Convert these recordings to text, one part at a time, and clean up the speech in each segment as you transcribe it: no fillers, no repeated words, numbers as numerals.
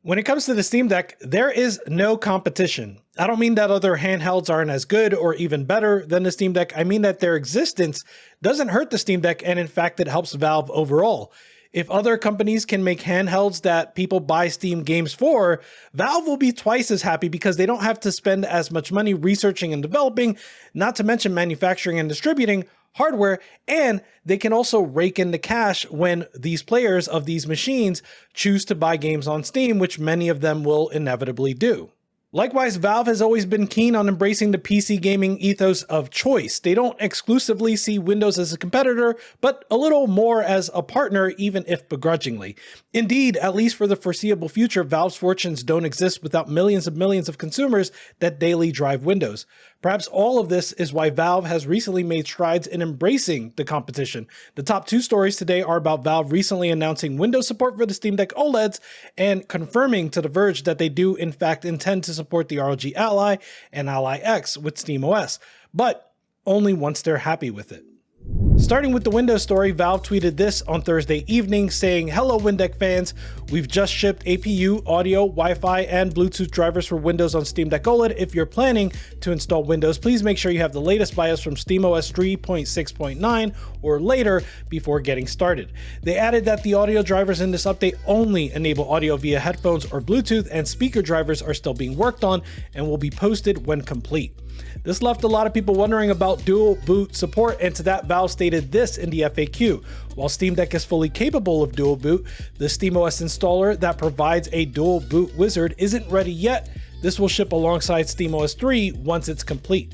When it comes to the Steam Deck, there is no competition. I don't mean that other handhelds aren't as good or even better than the Steam Deck. I mean that their existence doesn't hurt the Steam Deck, and in fact, it helps Valve overall. If other companies can make handhelds that people buy Steam games for, Valve will be twice as happy because they don't have to spend as much money researching and developing, not to mention manufacturing and distributing hardware, and they can also rake in the cash when these players of these machines choose to buy games on Steam, which many of them will inevitably do. Likewise, Valve has always been keen on embracing the PC gaming ethos of choice. They don't exclusively see Windows as a competitor, but a little more as a partner, even if begrudgingly. Indeed, at least for the foreseeable future, Valve's fortunes don't exist without millions of consumers that daily drive Windows. Perhaps all of this is why Valve has recently made strides in embracing the competition. The top two stories today are about Valve recently announcing Windows support for the Steam Deck OLEDs and confirming to The Verge that they do in fact intend to support the ROG Ally and Ally X with SteamOS, but only once they're happy with it. Starting with the Windows story, Valve tweeted this on Thursday evening saying, "Hello Windeck fans, we've just shipped APU, audio, Wi-Fi, and Bluetooth drivers for Windows on Steam Deck OLED. If you're planning to install Windows, please make sure you have the latest BIOS from SteamOS 3.6.9 or later before getting started." They added that the audio drivers in this update only enable audio via headphones or Bluetooth, and speaker drivers are still being worked on and will be posted when complete. This left a lot of people wondering about dual boot support, and to that, Valve stated this in the FAQ. While Steam Deck is fully capable of dual boot, the SteamOS installer that provides a dual boot wizard isn't ready yet. This will ship alongside SteamOS 3 once it's complete.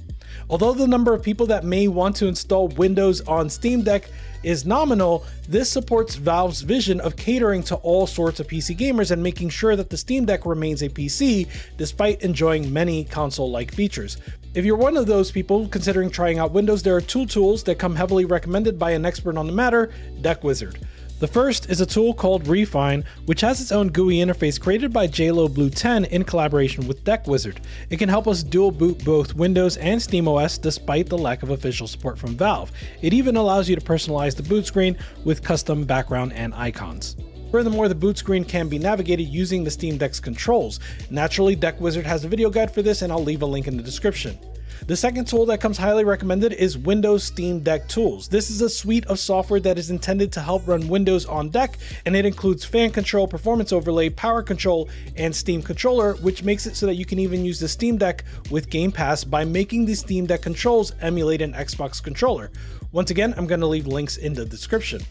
Although the number of people that may want to install Windows on Steam Deck is nominal, this supports Valve's vision of catering to all sorts of PC gamers and making sure that the Steam Deck remains a PC despite enjoying many console-like features. If you're one of those people considering trying out Windows, there are two tools that come heavily recommended by an expert on the matter, Deck Wizard. The first is a tool called Refine, which has its own GUI interface created by JLo Blue 10 in collaboration with Deck Wizard. It can help us dual boot both Windows and SteamOS despite the lack of official support from Valve. It even allows you to personalize the boot screen with custom background and icons. Furthermore, the boot screen can be navigated using the Steam Deck's controls. Naturally, Deck Wizard has a video guide for this, and I'll leave a link in the description. The second tool that comes highly recommended is Windows Steam Deck Tools. This is a suite of software that is intended to help run Windows on Deck, and it includes fan control, performance overlay, power control, and Steam controller, which makes it so that you can even use the Steam Deck with Game Pass by making the Steam Deck controls emulate an Xbox controller. Once again, I'm going to leave links in the description.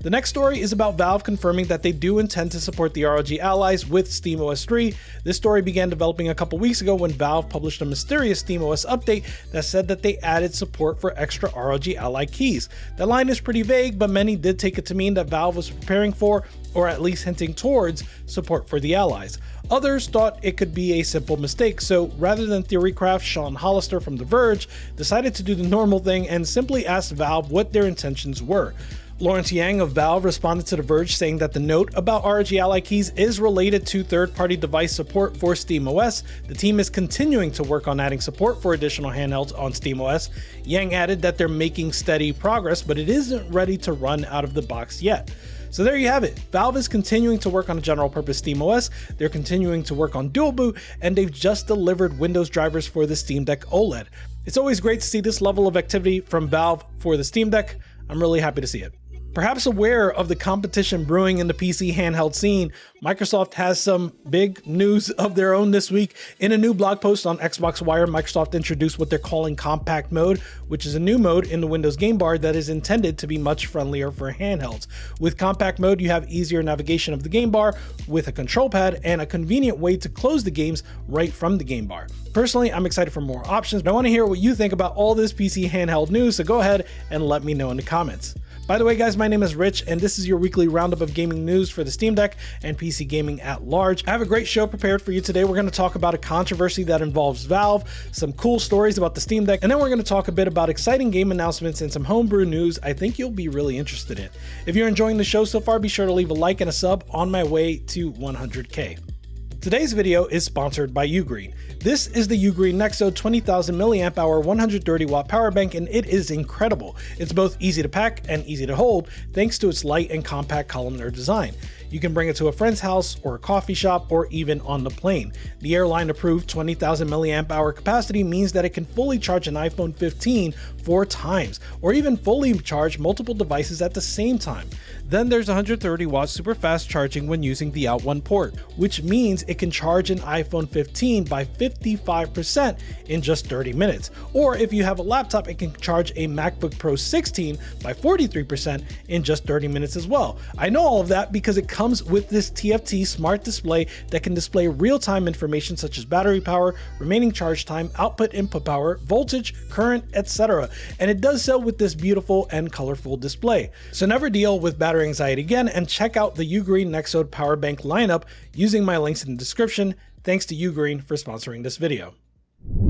The next story is about Valve confirming that they do intend to support the ROG Allies with SteamOS 3. This story began developing a couple weeks ago when Valve published a mysterious SteamOS update that said that they added support for extra ROG Ally keys. The line is pretty vague, but many did take it to mean that Valve was preparing for, or at least hinting towards, support for the Allies. Others thought it could be a simple mistake, so rather than Theorycraft, Sean Hollister from The Verge decided to do the normal thing and simply asked Valve what their intentions were. Lawrence Yang of Valve responded to The Verge saying that the note about ROG Ally keys is related to third-party device support for SteamOS. The team is continuing to work on adding support for additional handhelds on SteamOS. Yang added that they're making steady progress, but it isn't ready to run out of the box yet. So there you have it. Valve is continuing to work on a general purpose SteamOS, they're continuing to work on dual boot, and they've just delivered Windows drivers for the Steam Deck OLED. It's always great to see this level of activity from Valve for the Steam Deck. I'm really happy to see it. Perhaps aware of the competition brewing in the PC handheld scene, Microsoft has some big news of their own this week. In a new blog post on Xbox Wire, Microsoft introduced what they're calling Compact Mode, which is a new mode in the Windows game bar that is intended to be much friendlier for handhelds. With Compact Mode, you have easier navigation of the game bar with a control pad and a convenient way to close the games right from the game bar. Personally, I'm excited for more options, but I want to hear what you think about all this PC handheld news, so go ahead and let me know in the comments. By the way, guys, my name is Rich, and this is your weekly roundup of gaming news for the Steam Deck and PC gaming at large. I have a great show prepared for you today. We're going to talk about a controversy that involves Valve, some cool stories about the Steam Deck, and then we're going to talk a bit about exciting game announcements and some homebrew news I think you'll be really interested in. If you're enjoying the show so far, be sure to leave a like and a sub on my way to 100K. Today's video is sponsored by UGREEN. This is the UGREEN Nexode 20,000 mAh 130 watt power bank, and it is incredible. It's both easy to pack and easy to hold thanks to its light and compact columnar design. You can bring it to a friend's house or a coffee shop or even on the plane. The airline approved 20,000 milliamp hour capacity means that it can fully charge an iPhone 15 4 times, or even fully charge multiple devices at the same time. Then there's 130 watts super fast charging when using the Out 1 port, which means it can charge an iPhone 15 by 55% in just 30 minutes. Or if you have a laptop, it can charge a MacBook Pro 16 by 43% in just 30 minutes as well. I know all of that because it comes with this TFT smart display that can display real-time information such as battery power, remaining charge time, output input power, voltage, current, etc. And it does so with this beautiful and colorful display. So never deal with battery anxiety again, and check out the UGREEN Nexode power bank lineup using my links in the description. Thanks to UGREEN for sponsoring this video.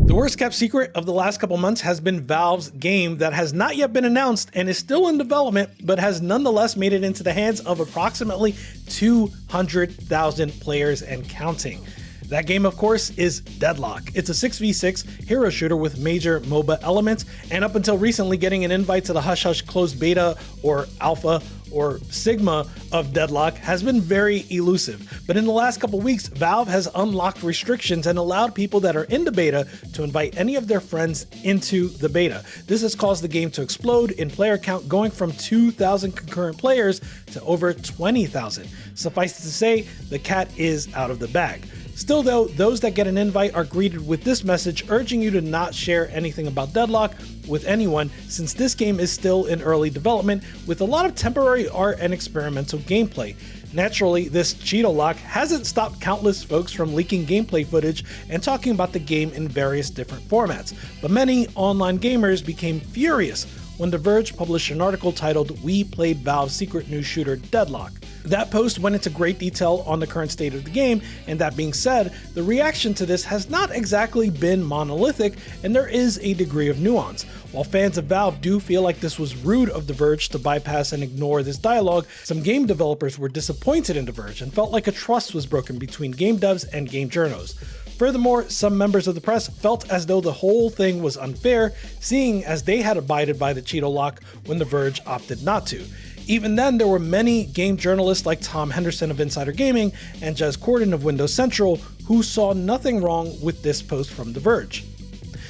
The worst kept secret of the last couple months has been Valve's game that has not yet been announced and is still in development, but has nonetheless made it into the hands of approximately 200,000 players and counting. That game, of course, is Deadlock. It's a 6v6 hero shooter with major MOBA elements, and up until recently, getting an invite to the hush-hush closed beta or alpha or sigma of Deadlock has been very elusive. But in the last couple weeks, Valve has unlocked restrictions and allowed people that are in the beta to invite any of their friends into the beta. This has caused the game to explode in player count, going from 2,000 concurrent players to over 20,000. Suffice it to say, the cat is out of the bag. Still though, those that get an invite are greeted with this message urging you to not share anything about Deadlock with anyone, since this game is still in early development with a lot of temporary art and experimental gameplay. Naturally, this Cheeto lock hasn't stopped countless folks from leaking gameplay footage and talking about the game in various different formats, but many online gamers became furious when The Verge published an article titled "We Played Valve's Secret New Shooter Deadlock." That post went into great detail on the current state of the game, and that being said, the reaction to this has not exactly been monolithic, and there is a degree of nuance. While fans of Valve do feel like this was rude of The Verge to bypass and ignore this dialogue, some game developers were disappointed in The Verge and felt like a trust was broken between game devs and game journos. Furthermore, some members of the press felt as though the whole thing was unfair, seeing as they had abided by the Cheeto lock when The Verge opted not to. Even then, there were many game journalists like Tom Henderson of Insider Gaming and Jez Corden of Windows Central who saw nothing wrong with this post from The Verge.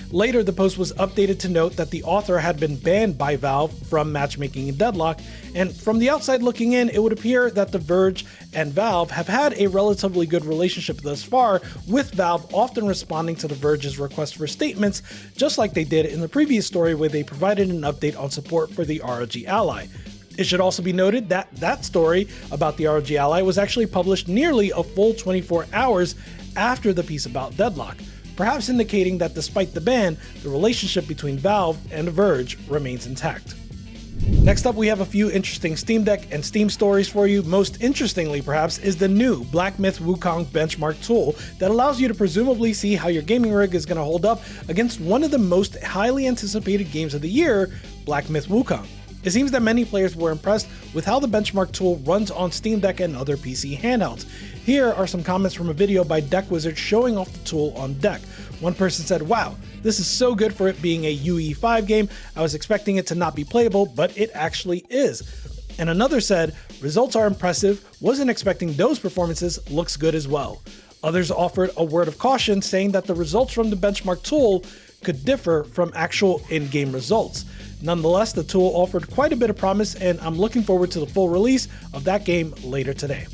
Later, the post was updated to note that the author had been banned by Valve from matchmaking in Deadlock, and from the outside looking in, it would appear that The Verge and Valve have had a relatively good relationship thus far, with Valve often responding to The Verge's request for statements, just like they did in the previous story where they provided an update on support for the ROG Ally. It should also be noted that that story about the ROG Ally was actually published nearly a full 24 hours after the piece about Deadlock, perhaps indicating that despite the ban, the relationship between Valve and The Verge remains intact. Next up, we have a few interesting Steam Deck and Steam stories for you. Most interestingly, perhaps, is the new Black Myth Wukong benchmark tool that allows you to presumably see how your gaming rig is going to hold up against one of the most highly anticipated games of the year, Black Myth Wukong. It seems that many players were impressed with how the benchmark tool runs on Steam Deck and other PC handhelds. Here are some comments from a video by Deck Wizard showing off the tool on deck. One person said, "Wow, this is so good for it being a UE5 game. I was expecting it to not be playable, but it actually is." And another said, "Results are impressive, wasn't expecting those performances, looks good as well." Others offered a word of caution, saying that the results from the benchmark tool could differ from actual in-game results. Nonetheless, the tool offered quite a bit of promise, and I'm looking forward to the full release of that game later today.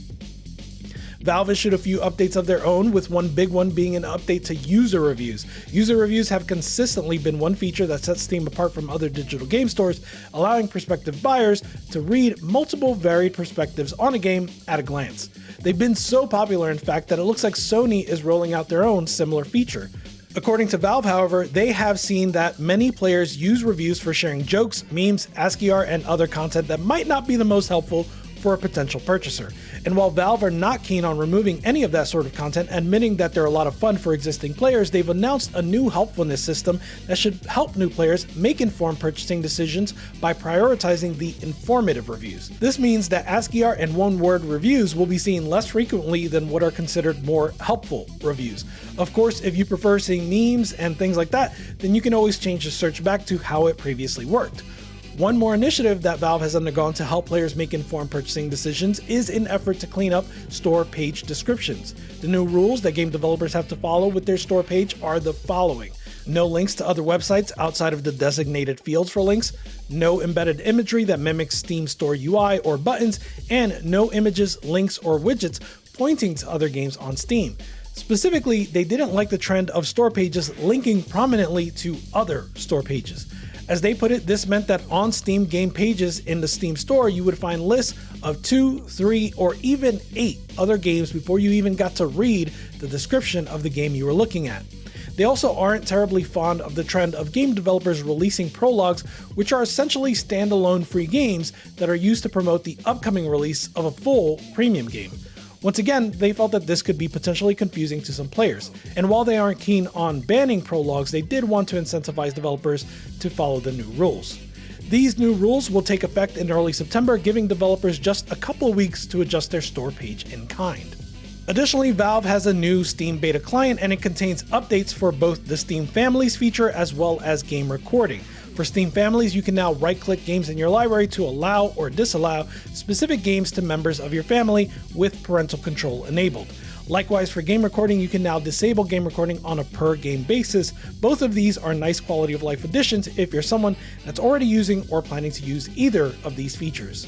Valve issued a few updates of their own, with one big one being an update to user reviews. User reviews have consistently been one feature that sets Steam apart from other digital game stores, allowing prospective buyers to read multiple varied perspectives on a game at a glance. They've been so popular, in fact, that it looks like Sony is rolling out their own similar feature. According to Valve, however, they have seen that many players use reviews for sharing jokes, memes, ASCII art, and other content that might not be the most helpful for a potential purchaser. And while Valve are not keen on removing any of that sort of content, admitting that they're a lot of fun for existing players, they've announced a new helpfulness system that should help new players make informed purchasing decisions by prioritizing the informative reviews. This means that ASCII art and one-word reviews will be seen less frequently than what are considered more helpful reviews. Of course, if you prefer seeing memes and things like that, then you can always change the search back to how it previously worked. One more initiative that Valve has undergone to help players make informed purchasing decisions is an effort to clean up store page descriptions. The new rules that game developers have to follow with their store page are the following: no links to other websites outside of the designated fields for links, no embedded imagery that mimics Steam Store UI or buttons, and no images, links, or widgets pointing to other games on Steam. Specifically, they didn't like the trend of store pages linking prominently to other store pages. As they put it, this meant that on Steam game pages in the Steam store, you would find lists of 2, 3, or even 8 other games before you even got to read the description of the game you were looking at. They also aren't terribly fond of the trend of game developers releasing prologues, which are essentially standalone free games that are used to promote the upcoming release of a full premium game. Once again, they felt that this could be potentially confusing to some players, and while they aren't keen on banning prologues, they did want to incentivize developers to follow the new rules. These new rules will take effect in early September, giving developers just a couple weeks to adjust their store page in kind. Additionally, Valve has a new Steam beta client, and it contains updates for both the Steam Families feature as well as game recording. For Steam Families, you can now right-click games in your library to allow or disallow specific games to members of your family with parental control enabled. Likewise, for game recording, you can now disable game recording on a per-game basis. Both of these are nice quality of life additions if you're someone that's already using or planning to use either of these features.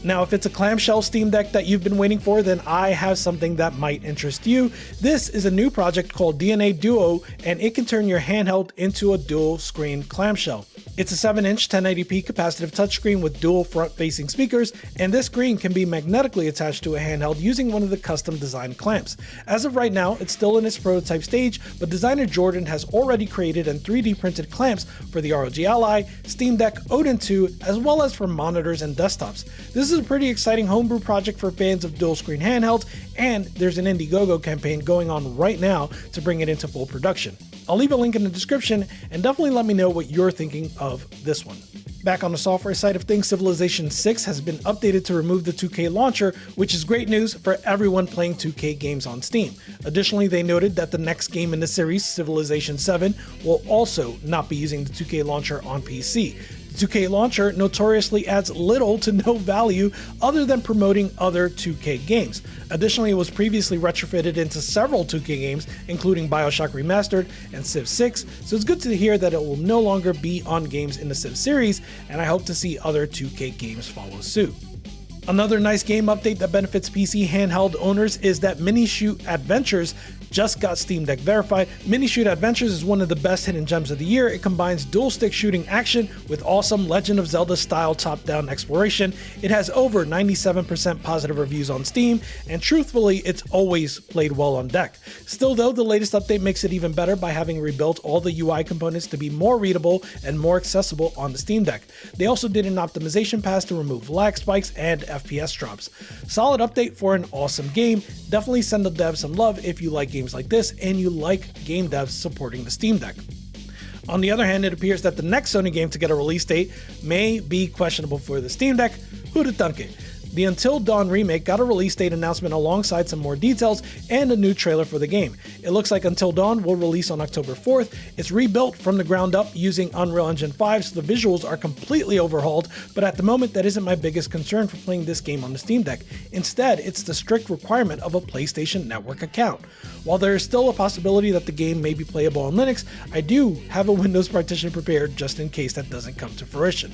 Now, if it's a clamshell Steam Deck that you've been waiting for, then I have something that might interest you. This is a new project called DNA Duo, and it can turn your handheld into a dual screen clamshell. It's a 7-inch 1080p capacitive touchscreen with dual front-facing speakers, and this screen can be magnetically attached to a handheld using one of the custom designed clamps. As of right now, it's still in its prototype stage, but designer Jordan has already created and 3D printed clamps for the ROG Ally, Steam Deck, Odin 2, as well as for monitors and desktops. This is a pretty exciting homebrew project for fans of dual screen handhelds, and there's an Indiegogo campaign going on right now to bring it into full production. I'll leave a link in the description, and definitely let me know what you're thinking of this one. Back on the software side of things, Civilization 6 has been updated to remove the 2K launcher, which is great news for everyone playing 2K games on Steam. Additionally, they noted that the next game in the series, Civilization 7, will also not be using the 2K launcher on PC. The 2K launcher notoriously adds little to no value other than promoting other 2K games. Additionally, it was previously retrofitted into several 2K games, including BioShock Remastered and Civ 6, so it's good to hear that it will no longer be on games in the Civ series, and I hope to see other 2K games follow suit. Another nice game update that benefits PC handheld owners is that Minishoot Adventures just got Steam Deck verified. Minishoot Adventures is one of the best hidden gems of the year. It combines dual-stick shooting action with awesome Legend of Zelda style top-down exploration. It has over 97% positive reviews on Steam, and truthfully, it's always played well on deck. Still though, the latest update makes it even better by having rebuilt all the UI components to be more readable and more accessible on the Steam Deck. They also did an optimization pass to remove lag spikes and FPS drops. Solid update for an awesome game. Definitely send the devs some love if you like games like this and you like game devs supporting the Steam Deck. On the other hand, it appears that the next Sony game to get a release date may be questionable for the Steam Deck. Who'da thunk it? The Until Dawn remake got a release date announcement alongside some more details and a new trailer for the game. It looks like Until Dawn will release on October 4th. It's rebuilt from the ground up using Unreal Engine 5, so the visuals are completely overhauled, but at the moment that isn't my biggest concern for playing this game on the Steam Deck. Instead, it's the strict requirement of a PlayStation Network account. While there is still a possibility that the game may be playable on Linux, I do have a Windows partition prepared just in case that doesn't come to fruition.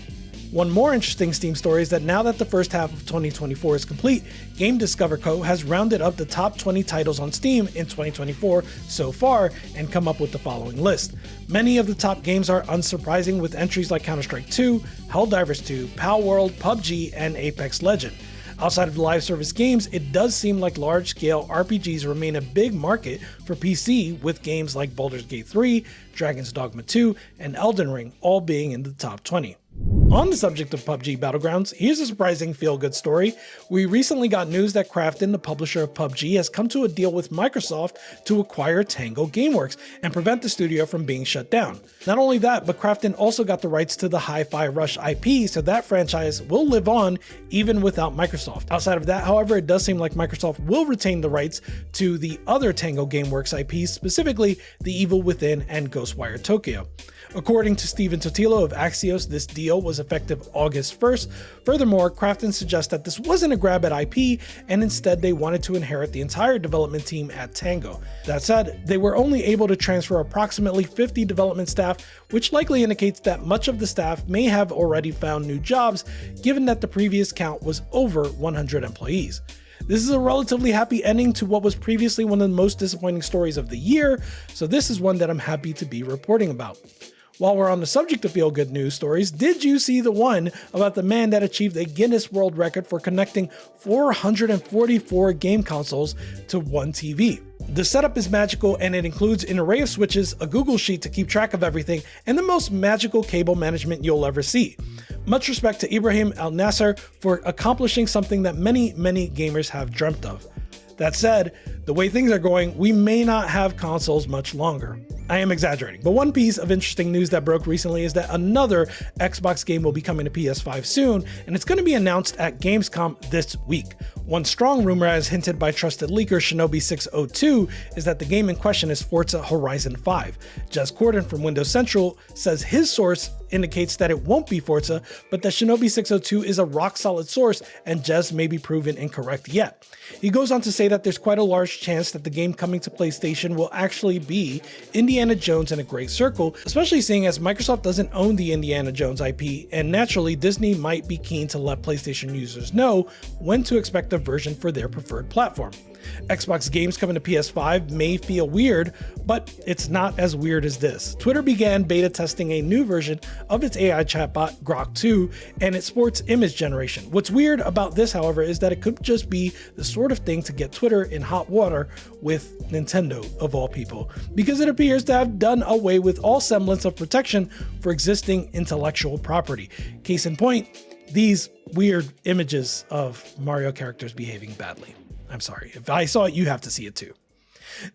One more interesting Steam story is that now that the first half of 2024 is complete, Game Discover Co. has rounded up the top 20 titles on Steam in 2024 so far and come up with the following list. Many of the top games are unsurprising, with entries like Counter-Strike 2, Helldivers 2, Palworld, PUBG, and Apex Legends. Outside of the live service games, it does seem like large-scale RPGs remain a big market for PC, with games like Baldur's Gate 3, Dragon's Dogma 2, and Elden Ring all being in the top 20. On the subject of PUBG Battlegrounds, here's a surprising feel-good story. We recently got news that Krafton, the publisher of PUBG, has come to a deal with Microsoft to acquire Tango Gameworks and prevent the studio from being shut down. Not only that, but Krafton also got the rights to the Hi-Fi Rush IP, so that franchise will live on even without Microsoft. Outside of that, however, it does seem like Microsoft will retain the rights to the other Tango Gameworks IPs, specifically The Evil Within and Ghostwire Tokyo. According to Steven Totilo of Axios, this deal was effective August 1st. Furthermore, Krafton suggests that this wasn't a grab at IP, and instead they wanted to inherit the entire development team at Tango. That said, they were only able to transfer approximately 50 development staff, which likely indicates that much of the staff may have already found new jobs, given that the previous count was over 100 employees. This is a relatively happy ending to what was previously one of the most disappointing stories of the year, so this is one that I'm happy to be reporting about. While we're on the subject of feel-good news stories, did you see the one about the man that achieved a Guinness World Record for connecting 444 game consoles to one TV? The setup is magical, and it includes an array of switches, a Google Sheet to keep track of everything, and the most magical cable management you'll ever see. Much respect to Ibrahim Al Nasser for accomplishing something that many gamers have dreamt of. That said, the way things are going, we may not have consoles much longer. I am exaggerating, but one piece of interesting news that broke recently is that another Xbox game will be coming to PS5 soon, and it's going to be announced at Gamescom this week. One strong rumor, as hinted by trusted leaker Shinobi602, is that the game in question is Forza Horizon 5. Jez Corden from Windows Central says his source indicates that it won't be Forza, but that Shinobi602 is a rock-solid source, and Jez may be proven incorrect yet. He goes on to say that there's quite a large chance that the game coming to PlayStation will actually be Indiana Jones in a Great Circle, especially seeing as Microsoft doesn't own the Indiana Jones IP, and naturally Disney might be keen to let PlayStation users know when to expect a version for their preferred platform. Xbox games coming to PS5 may feel weird, but it's not as weird as this. Twitter began beta testing a new version of its AI chatbot, Grok 2, and it supports image generation. What's weird about this, however, is that it could just be the sort of thing to get Twitter in hot water with Nintendo, of all people, because it appears to have done away with all semblance of protection for existing intellectual property. Case in point, these weird images of Mario characters behaving badly. I'm sorry, if I saw it, you have to see it too.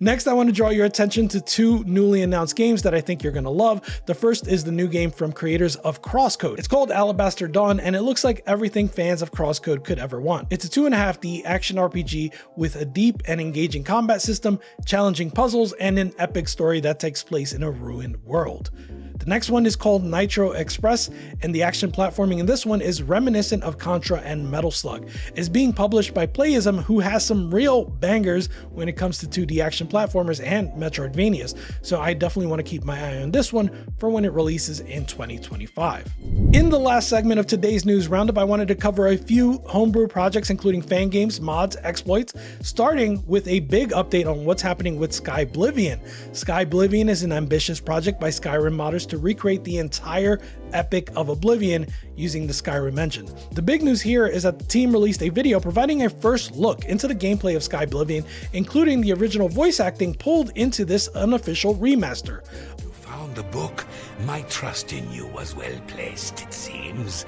Next, I want to draw your attention to two newly announced games that I think you're going to love. The first is the new game from creators of Crosscode. It's called Alabaster Dawn, and it looks like everything fans of Crosscode could ever want. It's a 2.5D action RPG with a deep and engaging combat system, challenging puzzles, and an epic story that takes place in a ruined world. The next one is called Nitro Express, and the action platforming in this one is reminiscent of Contra and Metal Slug. It's being published by Playism, who has some real bangers when it comes to 2D action platformers and Metroidvanias, so I definitely want to keep my eye on this one for when it releases in 2025. In the last segment of today's news roundup, I wanted to cover a few homebrew projects, including fan games, mods, exploits, starting with a big update on what's happening with Skyblivion. Skyblivion is an ambitious project by Skyrim modders to recreate the entire epic of Oblivion using the Skyrim engine. The big news here is that the team released a video providing a first look into the gameplay of Skyblivion, including the original voice acting pulled into this unofficial remaster. You found the book. My trust in you was well placed, it seems.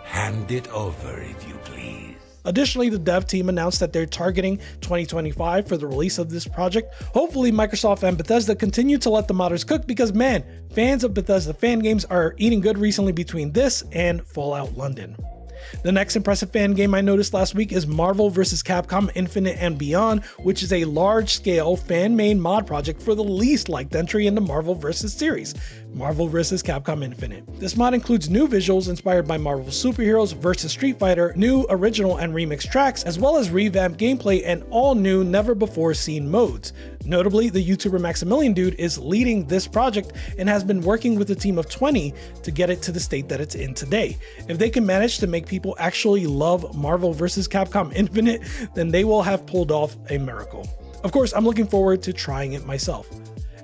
Hand it over, if you please. Additionally, the dev team announced that they're targeting 2025 for the release of this project. Hopefully, Microsoft and Bethesda continue to let the modders cook because, man, fans of Bethesda fan games are eating good recently between this and Fallout London. The next impressive fan game I noticed last week is Marvel vs. Capcom Infinite and Beyond, which is a large-scale fan-made mod project for the least liked entry in the Marvel vs. series, Marvel vs. Capcom Infinite. This mod includes new visuals inspired by Marvel superheroes versus Street Fighter, new original and remixed tracks, as well as revamped gameplay and all new never-before-seen modes. Notably, the YouTuber Maximilian Dude is leading this project and has been working with a team of 20 to get it to the state that it's in today. If they can manage to make people actually love Marvel vs. Capcom Infinite, then they will have pulled off a miracle. Of course, I'm looking forward to trying it myself.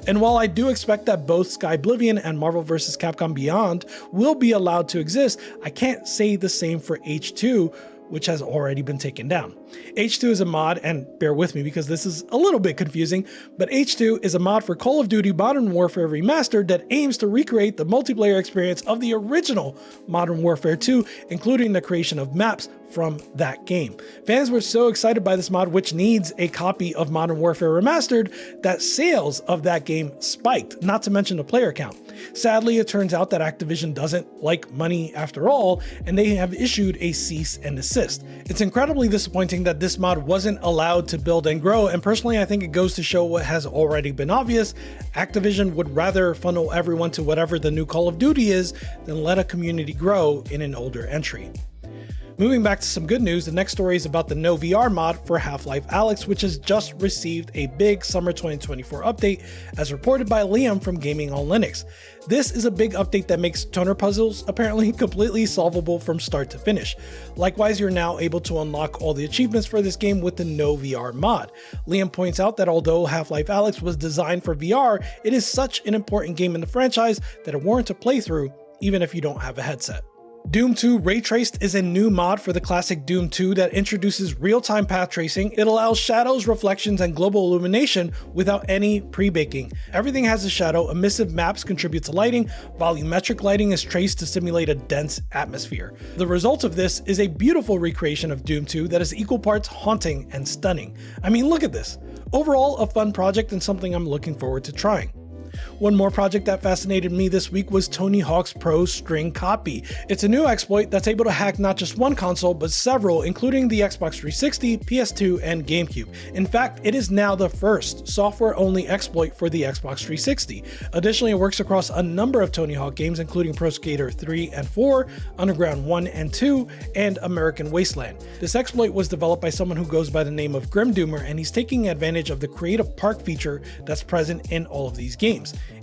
And while I do expect that both Skyblivion and Marvel vs. Capcom Beyond will be allowed to exist, I can't say the same for H2, which has already been taken down. H2 is a mod, and bear with me because this is a little bit confusing, but H2 is a mod for Call of Duty Modern Warfare Remastered that aims to recreate the multiplayer experience of the original Modern Warfare 2, including the creation of maps from that game. Fans were so excited by this mod, which needs a copy of Modern Warfare Remastered, that sales of that game spiked, not to mention the player count. Sadly, it turns out that Activision doesn't like money after all, and they have issued a cease and desist. assist. It's incredibly disappointing that this mod wasn't allowed to build and grow, and personally I think it goes to show what has already been obvious. Activision would rather funnel everyone to whatever the new Call of Duty is than let a community grow in an older entry. Moving back to some good news, the next story is about the No VR mod for Half-Life Alyx, which has just received a big summer 2024 update, as reported by Liam from Gaming on Linux. This is a big update that makes toner puzzles apparently completely solvable from start to finish. Likewise, you're now able to unlock all the achievements for this game with the No VR mod. Liam points out that although Half-Life Alyx was designed for VR, it is such an important game in the franchise that it warrants a playthrough even if you don't have a headset. Doom 2 Ray Traced is a new mod for the classic Doom 2 that introduces real-time path tracing. It allows shadows, reflections, and global illumination without any pre-baking. Everything has a shadow, emissive maps contribute to lighting, volumetric lighting is traced to simulate a dense atmosphere. The result of this is a beautiful recreation of Doom 2 that is equal parts haunting and stunning. I mean, look at this. Overall, a fun project and something I'm looking forward to trying. One more project that fascinated me this week was Tony Hawk's Pro String Copy. It's a new exploit that's able to hack not just one console, but several, including the Xbox 360, PS2, and GameCube. In fact, it is now the first software-only exploit for the Xbox 360. Additionally, it works across a number of Tony Hawk games, including Pro Skater 3 and 4, Underground 1 and 2, and American Wasteland. This exploit was developed by someone who goes by the name of Grimdoomer, and he's taking advantage of the Creative Park feature that's present in all of these games.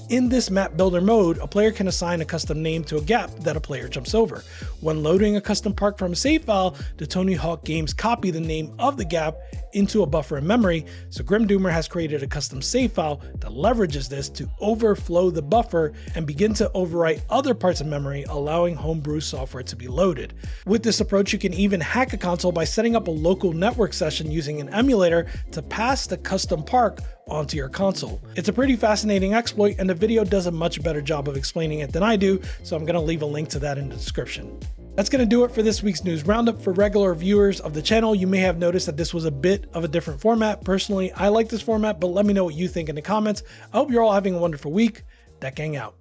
In this map builder mode, a player can assign a custom name to a gap that a player jumps over. When loading a custom park from a save file, the Tony Hawk games copy the name of the gap into a buffer in memory, so Grimdoomer has created a custom save file that leverages this to overflow the buffer and begin to overwrite other parts of memory, allowing Homebrew software to be loaded. With this approach, you can even hack a console by setting up a local network session using an emulator to pass the custom park onto your console. It's a pretty fascinating exploit, and the video does a much better job of explaining it than I do, so I'm going to leave a link to that in the description. That's going to do it for this week's news roundup. For regular viewers of the channel, you may have noticed that this was a bit of a different format. Personally, I like this format, but let me know what you think in the comments. I hope you're all having a wonderful week. That gang out.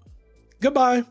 Goodbye.